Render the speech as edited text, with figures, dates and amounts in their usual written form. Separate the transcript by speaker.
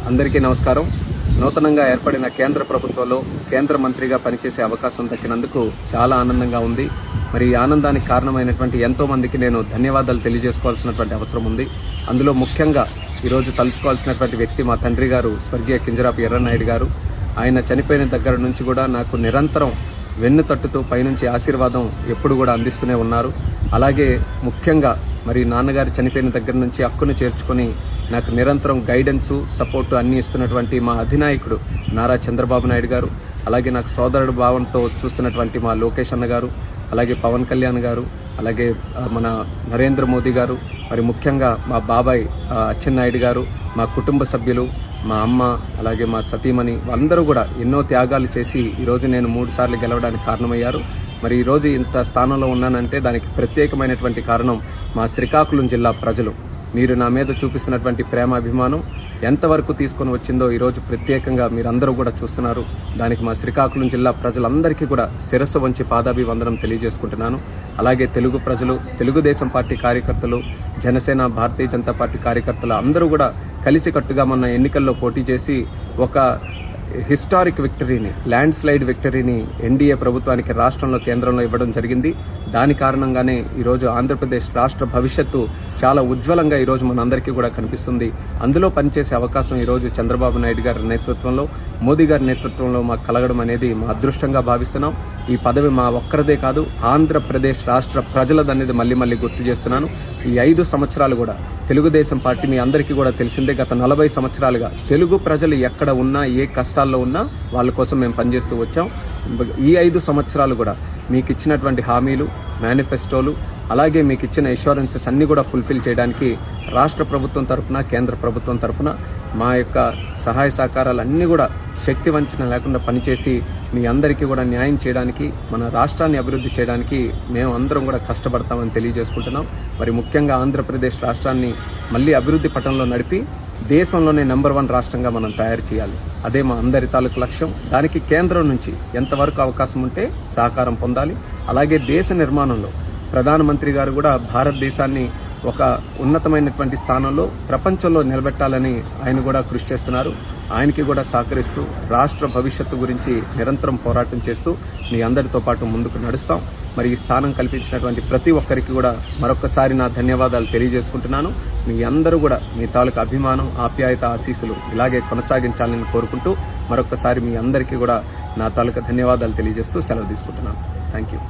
Speaker 1: అందరికీ నమస్కారం. నూతనంగా ఏర్పడిన కేంద్ర ప్రభుత్వంలో కేంద్ర మంత్రిగా పనిచేసే అవకాశం దక్కినందుకు చాలా ఆనందంగా ఉంది. మరి ఈ ఆనందానికి కారణమైనటువంటి ఎంతో మందికి నేను ధన్యవాదాలు తెలియజేసుకోవాల్సినటువంటి అవసరం ఉంది. అందులో ముఖ్యంగా ఈరోజు తలుచుకోవాల్సినటువంటి వ్యక్తి మా తండ్రి గారు స్వర్గీయ కింజరాపు ఎర్రన్నాయుడు గారు. ఆయన చనిపోయిన దగ్గర నుంచి కూడా నాకు నిరంతరం వెన్ను తట్టుతూ పైనుంచి ఆశీర్వాదం ఎప్పుడు కూడా అందిస్తూనే ఉన్నారు. అలాగే ముఖ్యంగా మరి నాన్నగారు చనిపోయిన దగ్గర నుంచి హక్కును చేర్చుకొని నాకు నిరంతరం గైడెన్సు సపోర్టు అన్నీ ఇస్తున్నటువంటి మా అధినాయకుడు నారా చంద్రబాబు నాయుడు గారు, అలాగే నాకు సోదరుడు భావంతో చూస్తున్నటువంటి మా లోకేష్ అన్న గారు, అలాగే పవన్ కళ్యాణ్ గారు, అలాగే మన నరేంద్ర మోదీ గారు, మరి ముఖ్యంగా మా బాబాయ్ అచ్చెన్నాయుడు గారు, మా కుటుంబ సభ్యులు, మా అమ్మ, అలాగే మా సతీమణి అందరూ కూడా ఎన్నో త్యాగాలు చేసి ఈరోజు నేను 3 సార్లు గెలవడానికి కారణమయ్యారు. మరి ఈరోజు ఇంత స్థానంలో ఉన్నానంటే దానికి ప్రత్యేకమైనటువంటి కారణం మా శ్రీకాకుళం జిల్లా ప్రజలు. మీరు నా మీద చూపిస్తున్నటువంటి ప్రేమ అభిమానం ఎంతవరకు తీసుకొని వచ్చిందో ఈరోజు ప్రత్యేకంగా మీరందరూ కూడా చూస్తున్నారు. దానికి మా శ్రీకాకుళం జిల్లా ప్రజలందరికీ కూడా శిరస్సు వంచి పాదాభివందనం తెలియజేసుకుంటున్నాను. అలాగే తెలుగు ప్రజలు, తెలుగుదేశం పార్టీ కార్యకర్తలు, జనసేన, భారతీయ జనతా పార్టీ కార్యకర్తలు అందరూ కూడా కలిసికట్టుగా మొన్న ఎన్నికల్లో పోటీ చేసి ఒక హిస్టారిక్ విక్టరీని, ల్యాండ్ స్లైడ్ విక్టరీని ఎన్డీఏ ప్రభుత్వానికి రాష్ట్రంలో, కేంద్రంలో ఇవ్వడం జరిగింది. దాని కారణంగానే ఈరోజు ఆంధ్రప్రదేశ్ రాష్ట్ర భవిష్యత్తు చాలా ఉజ్వలంగా ఈరోజు మనందరికీ కూడా కనిపిస్తుంది. అందులో పనిచేసే అవకాశం ఈరోజు చంద్రబాబు నాయుడు గారి నేతృత్వంలో, మోదీ గారి నేతృత్వంలో మాకు కలగడం అనేది మా అదృష్టంగా భావిస్తున్నాం. ఈ పదవి మా ఒక్కరిదే కాదు, ఆంధ్రప్రదేశ్ రాష్ట్ర ప్రజలదనేది మళ్ళీ గుర్తు చేస్తున్నాను. ఈ 5 సంవత్సరాలు కూడా తెలుగుదేశం పార్టీ మీ అందరికీ కూడా తెలిసిందే, గత 40 సంవత్సరాలుగా తెలుగు ప్రజలు ఎక్కడ ఉన్నా, ఏ కష్టాల్లో ఉన్నా వాళ్ళ కోసం మేము పనిచేస్తూ వచ్చాం. ఈ 5 సంవత్సరాలు కూడా మీకు ఇచ్చినటువంటి హామీలు, మేనిఫెస్టోలు, అలాగే మీకు ఇచ్చిన ఇన్సూరెన్సెస్ అన్ని కూడా ఫుల్ఫిల్ చేయడానికి రాష్ట్ర ప్రభుత్వం తరఫున, కేంద్ర ప్రభుత్వం తరఫున మా యొక్క సహాయ సహకారాలన్నీ కూడా శక్తి వంచన లేకుండా పనిచేసి మీ అందరికీ కూడా న్యాయం చేయడానికి, మన రాష్ట్రాన్ని అభివృద్ధి చేయడానికి మేము అందరం కూడా కష్టపడతామని తెలియజేసుకుంటున్నాం. మరి ముఖ్యంగా ఆంధ్రప్రదేశ్ రాష్ట్రాన్ని మళ్ళీ అభివృద్ధి పటంలో నడిపి దేశంలోనే నెంబర్ 1 రాష్ట్రంగా మనం తయారు చేయాలి. అదే మా అందరి తాలూకు లక్ష్యం. దానికి కేంద్రం నుంచి ఎంతవరకు అవకాశం ఉంటే సహకారం పొందాలి. అలాగే దేశ నిర్మాణంలో ప్రధానమంత్రి గారు కూడా భారతదేశాన్ని ఒక ఉన్నతమైనటువంటి స్థానంలో ప్రపంచంలో నిలబెట్టాలని ఆయన కూడా కృషి చేస్తున్నారు. ఆయనకి కూడా సహకరిస్తూ రాష్ట్ర భవిష్యత్తు గురించి నిరంతరం పోరాటం చేస్తూ మీ అందరితో పాటు ముందుకు నడుస్తాం. మరి ఈ స్థానం కల్పించినటువంటి ప్రతి ఒక్కరికి కూడా మరొకసారి నా ధన్యవాదాలు తెలియజేసుకుంటున్నాను. మీ అందరూ కూడా మీ తాలూకు అభిమానం, ఆప్యాయత, ఆశీస్సులు ఇలాగే కొనసాగించాలని కోరుకుంటూ మరొకసారి మీ అందరికీ కూడా నా తాలూకు ధన్యవాదాలు తెలియజేస్తూ సెలవు తీసుకుంటున్నాను. Thank you.